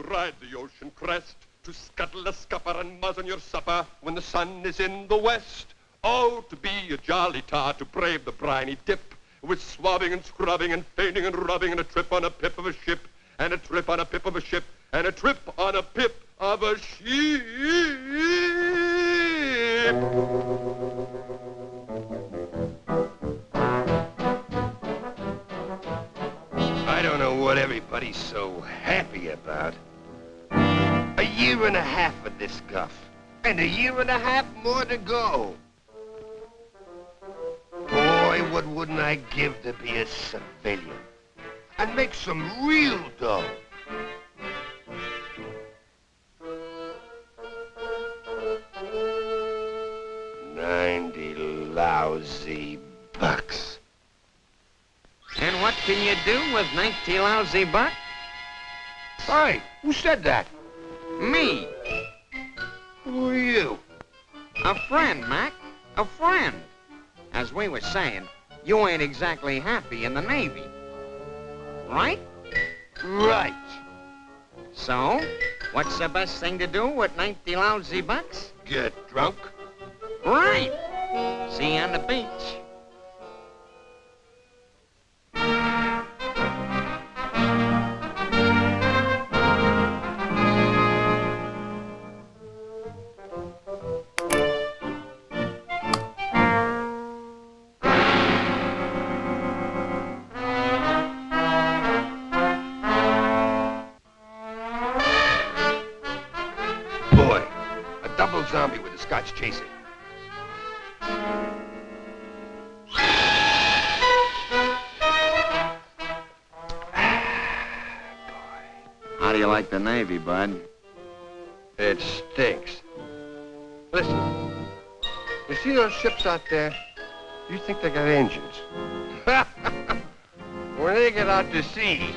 ride the ocean crest, to scuttle a scupper and muzz on your supper when the sun is in the west. Oh, to be a jolly tar, to brave the briny dip, with swabbing and scrubbing and fainting and rubbing, and a trip on a pip of a ship, and a trip on a pip of a ship, and a trip on a pip of a ship. I don't know what everybody's so happy about. A year and a half of this guff, and a year and a half more to go. Boy, what wouldn't I give to be a civilian and make some real dough. $90 lousy bucks. And what can you do with 90 lousy bucks? Hey, who said that? Me. Who are you? A friend, Mac. A friend. As we were saying, you ain't exactly happy in the Navy. Right? Right. So, what's the best thing to do with 90 lousy bucks? Get drunk? Right. See you on the beach. Zombie with a Scotch chaser. How do you like the Navy, Bud? It stinks. Listen, you see those ships out there? You think they got engines. When they get out to sea,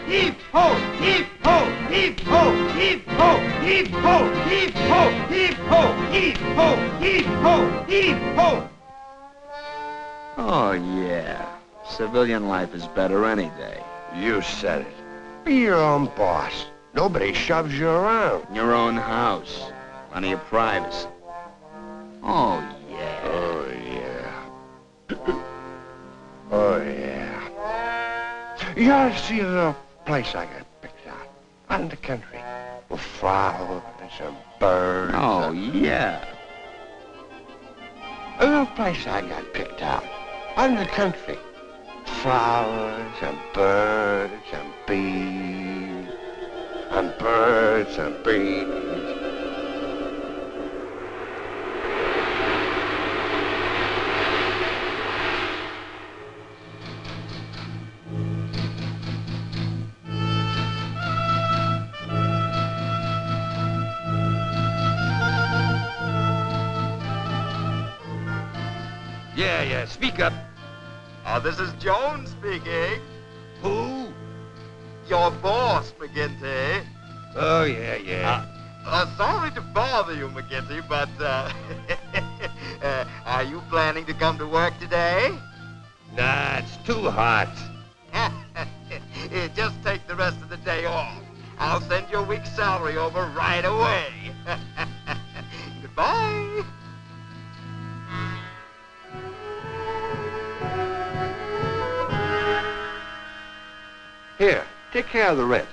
heave ho, heave ho, heave ho, heave ho, heave ho, heave ho, heave ho, heave ho, heave ho, heave ho. Oh, yeah. Civilian life is better any day. You said it. Be your own boss. Nobody shoves you around. Your own house. Plenty of privacy. Oh, yeah. Oh, yeah. Oh, yeah. You ought to see a little place I got picked out. Out in the country. With flowers and birds. Oh, yeah. A little place I got picked out. Out in the country. Flowers and birds and bees. And birds and bees. Yeah, speak up. This is Jones speaking. Who? Your boss, McGinty. Oh, yeah. Sorry to bother you, McGinty, but, are you planning to come to work today? Nah, it's too hot. Just take the rest of the day off. I'll send your week's salary over right away. Goodbye. Here, take care of the rent.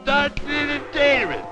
Start the entertainment.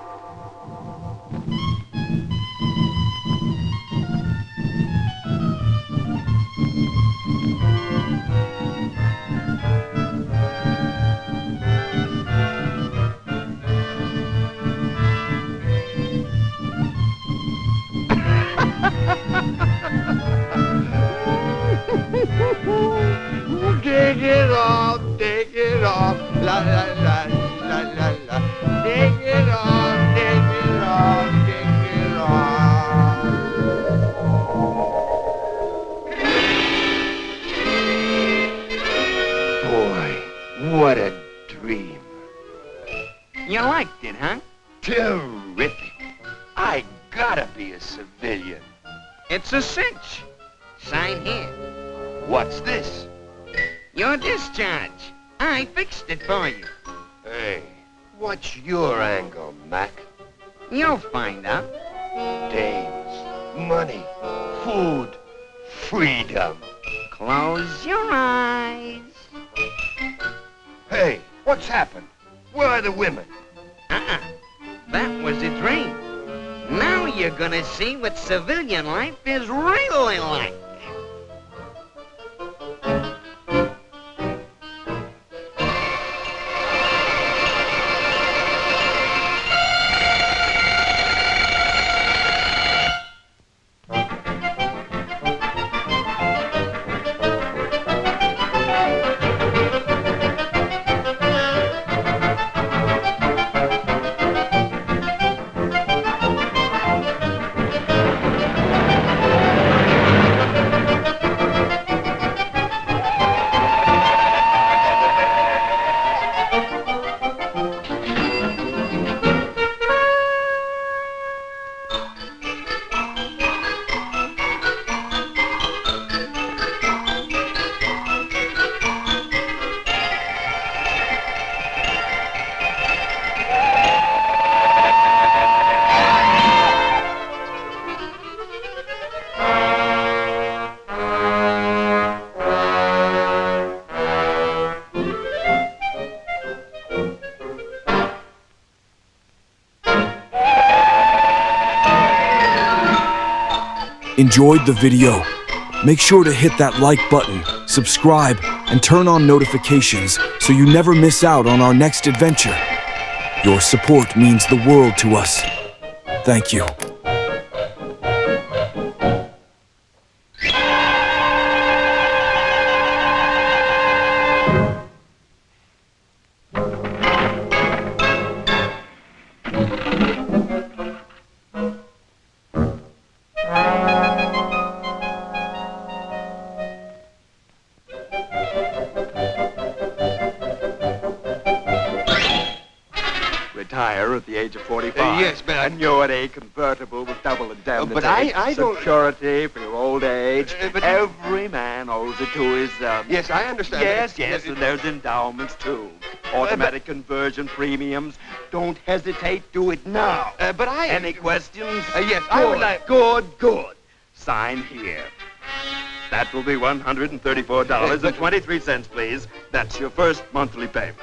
What a dream. You liked it, huh? Terrific. I gotta be a civilian. It's a cinch. Sign here. What's this? Your discharge. I fixed it for you. Hey, what's your angle, Mac? You'll find out. Dames, money, food, freedom. Close your eyes. Hey, what's happened? Where are the women? That was a dream. Now you're gonna see what civilian life is really like. Enjoyed the video? Make sure to hit that like button, subscribe, and turn on notifications so you never miss out on our next adventure. Your support means the world to us. Thank you. Retire at the age of 45. Yes, but And you're at a convertible with double indemnity. but I don't... Security for your old age. But- Every man owes it to his... Yes, I understand. Yes, and there's endowments, too. Automatic conversion premiums. Don't hesitate. Do it now. But I... Any questions? yes, I would like... Good. Sign here. That will be $134.23, please. That's your first monthly payment.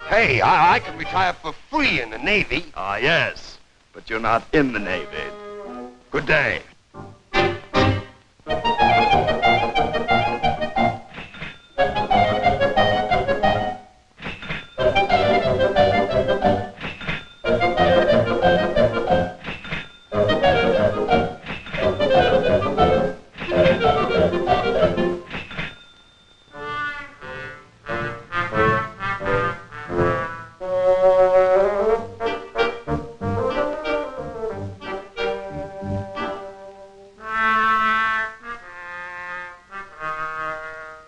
Hey, I can retire for free in the Navy. Ah, yes. But you're not in the Navy. Good day.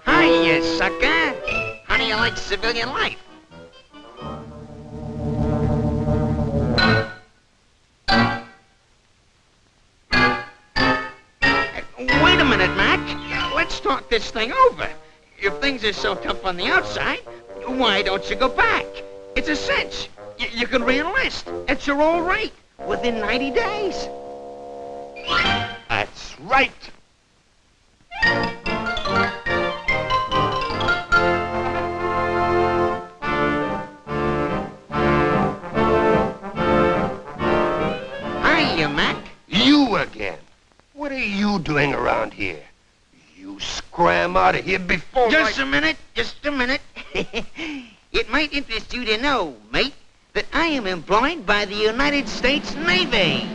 Hiya, sucker. How do you like civilian life? Wait a minute, Mac. Let's talk this thing over. If things are so tough on the outside, why don't you go back? It's a cinch. You can re-enlist at your old rate within 90 days. That's right. Hiya, Mac. You again. What are you doing around here? You scram out of here before Just a minute. It might interest you to know, mate, that I am employed by the United States Navy.